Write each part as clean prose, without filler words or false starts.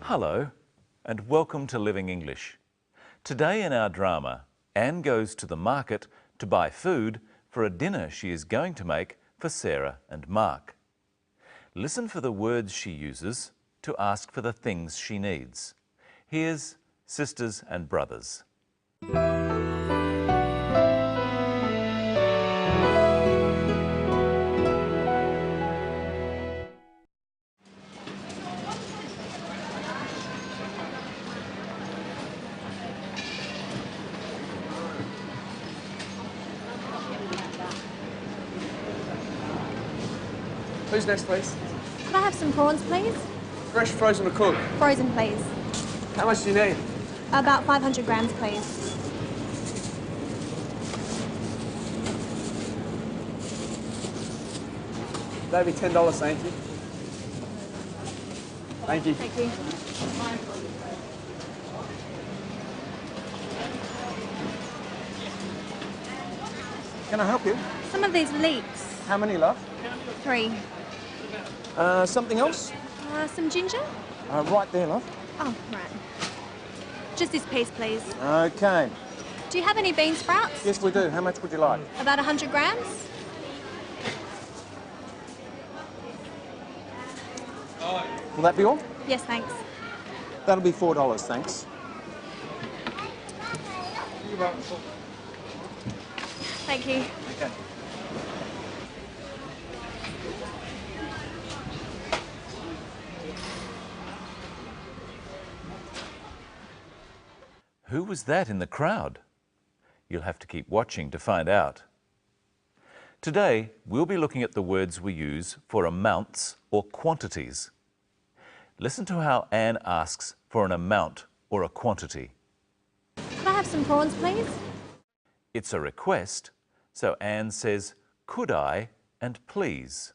Hello and welcome to Living English. Today in our drama, Anne goes to the market to buy food for a dinner she is going to make for Sarah and Mark. Listen for the words she uses to ask for the things she needs. Here's Sisters and Brothers. Who's next, please? Could I have some prawns, please? Fresh, frozen or cooked? Frozen, please. How much do you need? About 500 grams, please. That'd be $10, thank you. Thank you. Thank you. Can I help you? Some of these leeks. How many, love? 3. Something else? Some ginger? Right there, love. Oh, right. Just this piece, please. Okay. Do you have any bean sprouts? Yes, we do. How much would you like? About 100 grams? Will that be all? Yes, thanks. That'll be $4, thanks. Thank you. Okay. Who was that in the crowd? You'll have to keep watching to find out. Today, we'll be looking at the words we use for amounts or quantities. Listen to how Anne asks for an amount or a quantity. Could I have some prawns, please? It's a request, so Anne says, "Could I?" and "please."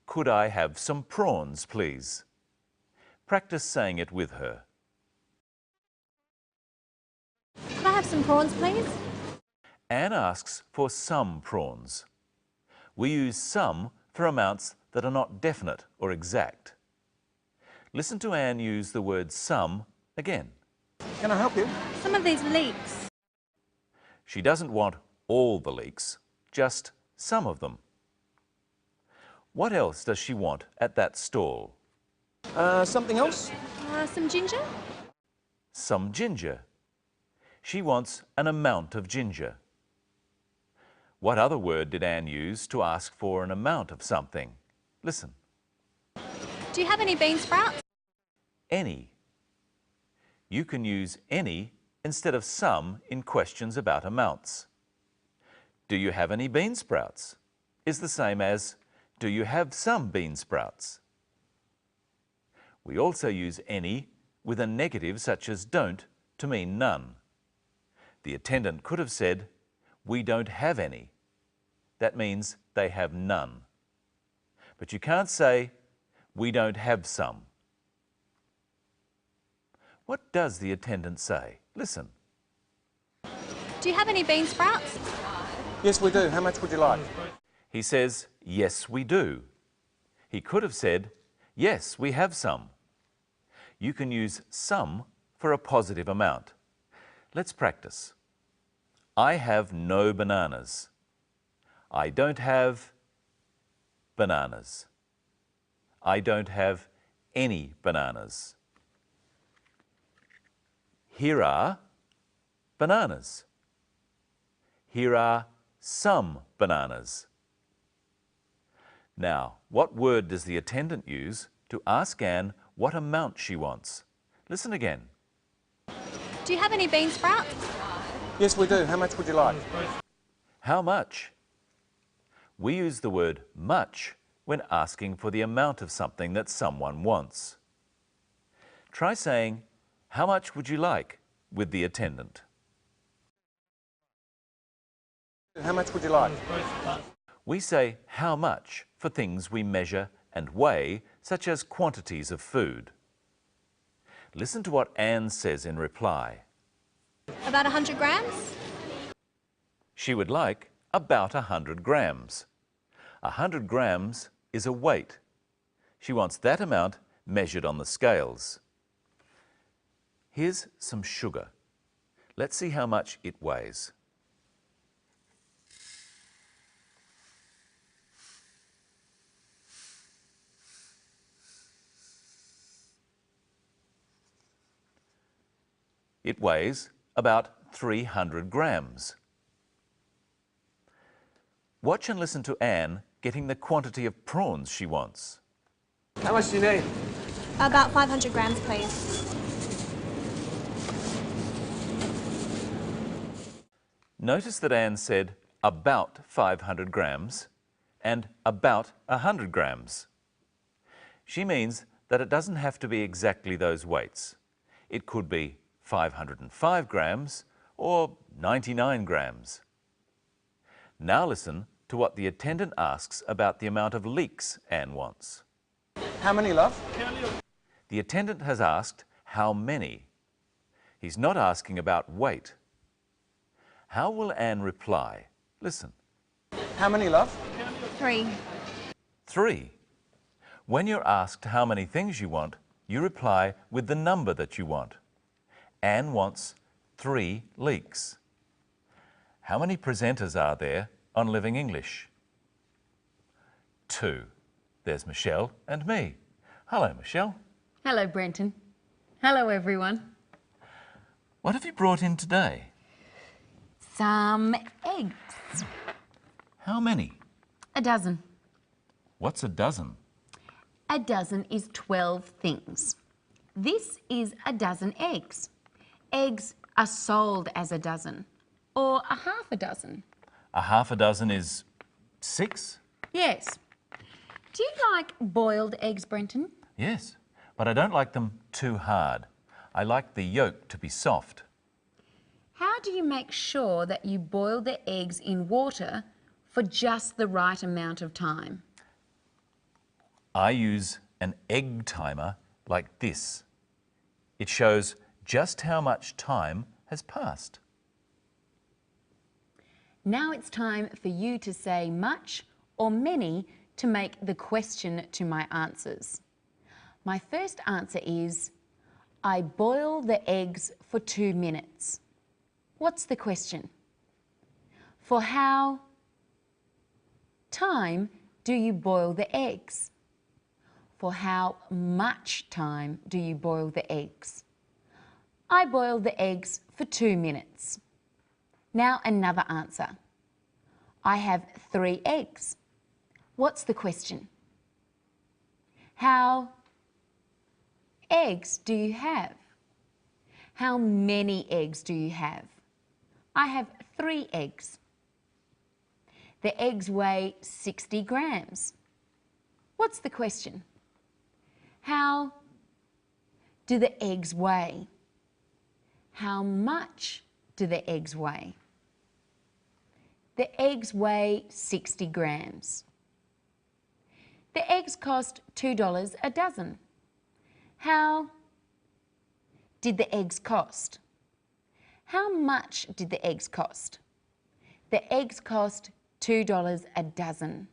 Could I have some prawns, please? Practice saying it with her. Could I have some prawns, please? Anne asks for some prawns. We use some for amounts that are not definite or exact. Listen to Anne use the word some again. Can I help you? Some of these leeks. She doesn't want all the leeks, just some of them. What else does she want at that stall? Something else? Some ginger? Some ginger. She wants an amount of ginger. What other word did Anne use to ask for an amount of something? Listen. Do you have any bean sprouts? Any. You can use any instead of some in questions about amounts. Do you have any bean sprouts? Is the same as, do you have some bean sprouts? We also use any with a negative such as don't to mean none. The attendant could have said, "We don't have any." That means they have none. But you can't say, "We don't have some." What does the attendant say? Listen. Do you have any bean sprouts? Yes, we do. How much would you like? He says, "Yes, we do." He could have said, "Yes, we have some." You can use some for a positive amount. Let's practice. I have no bananas. I don't have bananas. I don't have any bananas. Here are bananas. Here are some bananas. Now, what word does the attendant use to ask Anne what amount she wants? Listen again. Do you have any bean sprouts? Yes, we do. How much would you like? How much? We use the word much when asking for the amount of something that someone wants. Try saying, "How much would you like?" with the attendant. How much would you like? We say how much for things we measure and weigh, such as quantities of food. Listen to what Anne says in reply. About 100 grams? She would like about 100 grams. 100 grams is a weight. She wants that amount measured on the scales. Here's some sugar. Let's see how much it weighs. It weighs about 300 grams. Watch and listen to Anne getting the quantity of prawns she wants. How much do you need? About 500 grams, please. Notice that Anne said about 500 grams and about 100 grams. She means that it doesn't have to be exactly those weights. It could be 505 grams or 99 grams. Now listen to what the attendant asks about the amount of leeks Anne wants. How many, love? The attendant has asked how many. He's not asking about weight. How will Anne reply? Listen. How many, love? 3. 3. When you're asked how many things you want, you reply with the number that you want. Anne wants 3 leeks. How many presenters are there on Living English? 2. There's Michelle and me. Hello, Michelle. Hello, Brenton. Hello, everyone. What have you brought in today? Some eggs. How many? A dozen. What's a dozen? A dozen is 12 things. This is a dozen eggs. Eggs are sold as a dozen, or a half a dozen. A half a dozen is 6? Yes. Do you like boiled eggs, Brenton? Yes, but I don't like them too hard. I like the yolk to be soft. How do you make sure that you boil the eggs in water for just the right amount of time? I use an egg timer like this. It shows just how much time has passed. Now it's time for you to say much or many to make the question to my answers. My first answer is, I boil the eggs for 2 minutes. What's the question? For how time do you boil the eggs? For how much time do you boil the eggs? I boil the eggs for 2 minutes. Now another answer. I have 3 eggs. What's the question? How eggs do you have? How many eggs do you have? I have 3 eggs. The eggs weigh 60 grams. What's the question? How do the eggs weigh? How much do the eggs weigh? The eggs weigh 60 grams. The eggs cost $2 a dozen. How did the eggs cost? How much did the eggs cost? The eggs cost $2 a dozen.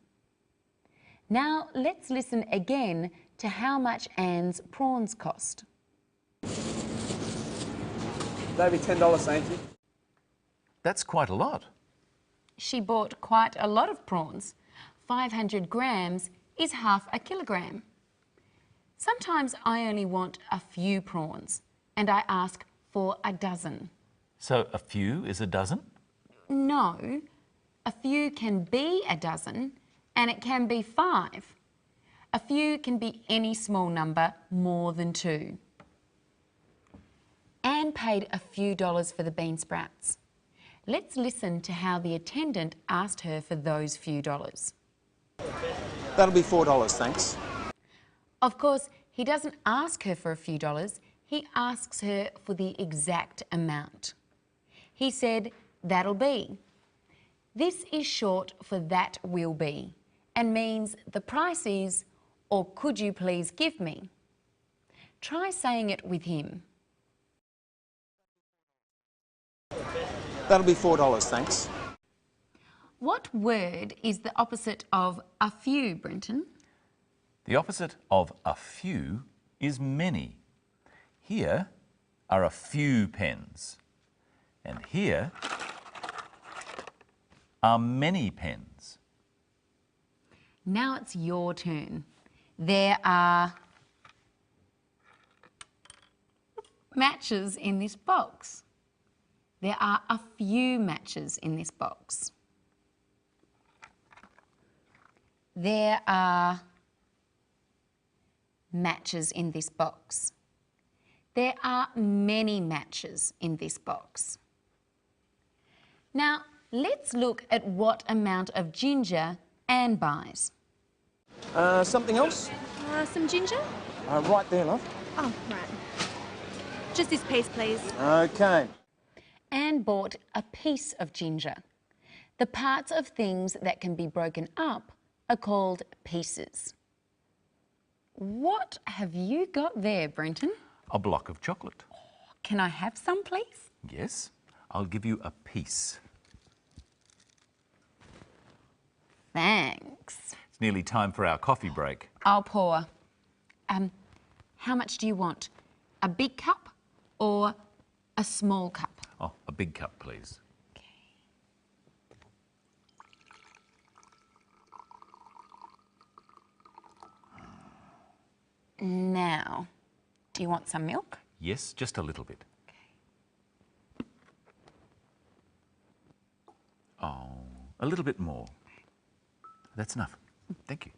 Now let's listen again to how much Anne's prawns cost. Maybe $10, thank you. That's quite a lot. She bought quite a lot of prawns. 500 grams is half a kilogram. Sometimes I only want a few prawns and I ask for a dozen. So a few is a dozen? No, a few can be a dozen and it can be 5. A few can be any small number more than 2. Anne paid a few dollars for the bean sprouts. Let's listen to how the attendant asked her for those few dollars. That'll be $4, thanks. Of course, he doesn't ask her for a few dollars, he asks her for the exact amount. He said, that'll be. This is short for that will be and means the price is, or could you please give me? Try saying it with him. That'll be $4, thanks. What word is the opposite of a few, Brenton? The opposite of a few is many. Here, are a few pens. And here are many pens. Now it's your turn. There are matches in this box. There are a few matches in this box. There are matches in this box. There are many matches in this box. Now, let's look at what amount of ginger Anne buys. Something else? Some ginger? Right there, love. Oh, right. Just this paste, please. Okay. Anne bought a piece of ginger. The parts of things that can be broken up are called pieces. What have you got there, Brenton? A block of chocolate. Can I have some, please? Yes, I'll give you a piece. Thanks. It's nearly time for our coffee break. I'll pour. How much do you want? A big cup or a small cup? Oh, a big cup, please. Now, do you want some milk? Yes, just a little bit. Oh, a little bit more. That's enough. Thank you.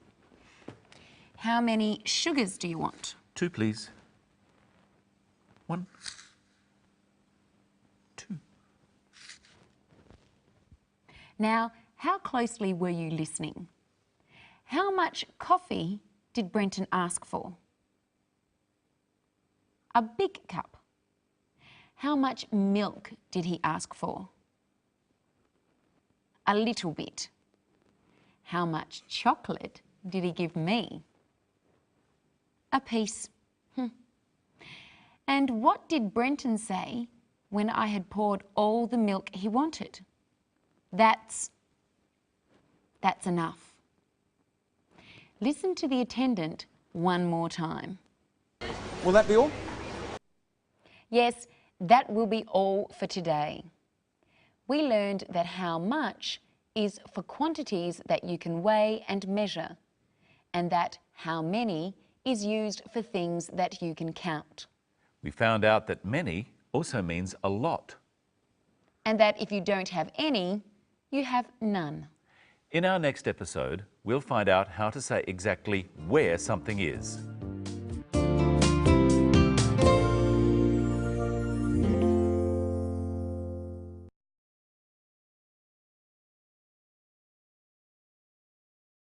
How many sugars do you want? 2, please. 1, 2. Now, how closely were you listening? How much coffee did Brenton ask for? A big cup. How much milk did he ask for? A little bit. How much chocolate did he give me? A piece. And what did Brenton say when I had poured all the milk he wanted? That's enough. Listen to the attendant one more time. Will that be all? Yes, that will be all for today. We learned that how much is for quantities that you can weigh and measure, and that how many is used for things that you can count. We found out that many also means a lot. And that if you don't have any, you have none. In our next episode, we'll find out how to say exactly where something is.